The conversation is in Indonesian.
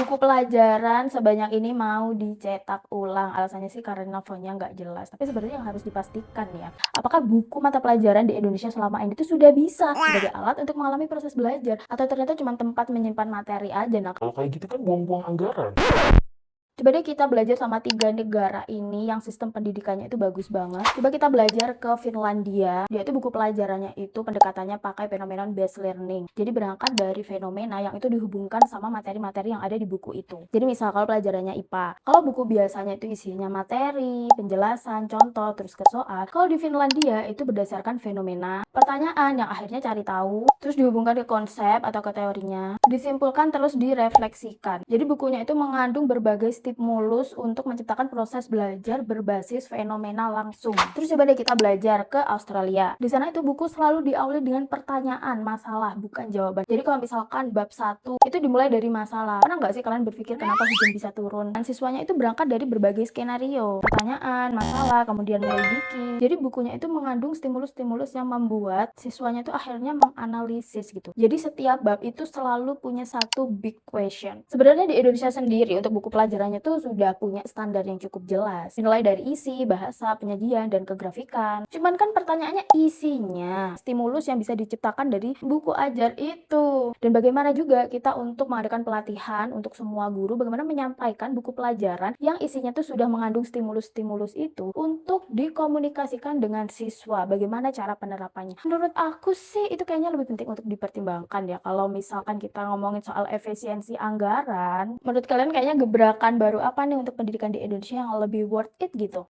buku pelajaran sebanyak ini mau dicetak ulang? Alasannya sih karena fontnya nggak jelas. Tapi sebenarnya yang harus dipastikan ya, apakah buku mata pelajaran di Indonesia selama ini tuh sudah bisa sebagai alat untuk mengalami proses belajar atau ternyata cuma tempat menyimpan materi aja? Nah, Kalau kayak gitu kan buang-buang anggaran. coba deh kita belajar sama 3 negara ini yang sistem pendidikannya itu bagus banget. Coba kita belajar ke Finlandia. Dia itu buku pelajarannya itu pendekatannya pakai fenomena based learning. Jadi berangkat dari fenomena yang itu dihubungkan sama materi-materi yang ada di buku itu. Jadi misal kalau pelajarannya IPA, kalau buku biasanya itu isinya materi, penjelasan, contoh, terus ke soal. Kalau di Finlandia itu berdasarkan fenomena, pertanyaan yang akhirnya cari tahu, terus dihubungkan ke konsep atau ke teorinya, disimpulkan terus direfleksikan. Jadi bukunya itu mengandung berbagai stimulus untuk menciptakan proses belajar berbasis fenomena langsung. Terus coba deh kita belajar ke Australia. Di sana itu buku selalu diawali dengan pertanyaan, masalah, bukan jawaban. Jadi kalau misalkan bab 1 itu dimulai dari masalah. Pernah nggak sih kalian berpikir kenapa hujan bisa turun? Dan siswanya itu berangkat dari berbagai skenario. Pertanyaan, masalah, kemudian menyelidiki. Jadi bukunya itu mengandung stimulus-stimulus yang membuat siswanya itu akhirnya menganalisis gitu. Jadi setiap bab itu selalu punya satu big question. Sebenarnya di Indonesia sendiri untuk buku pelajarannya tuh sudah punya standar yang cukup jelas. Dinilai dari isi, bahasa, penyajian, dan kegrafikan. Cuman kan pertanyaannya isinya, stimulus yang bisa diciptakan dari buku ajar itu. Dan bagaimana juga kita untuk mengadakan pelatihan untuk semua guru, bagaimana menyampaikan buku pelajaran yang isinya tuh sudah mengandung stimulus-stimulus itu untuk dikomunikasikan dengan siswa. Bagaimana cara penerapannya? Menurut aku sih itu kayaknya lebih penting untuk dipertimbangkan ya. Kalau misalkan kita ngomongin soal efisiensi anggaran, menurut kalian kayaknya gebrakan baru apa nih untuk pendidikan di Indonesia yang lebih worth it gitu?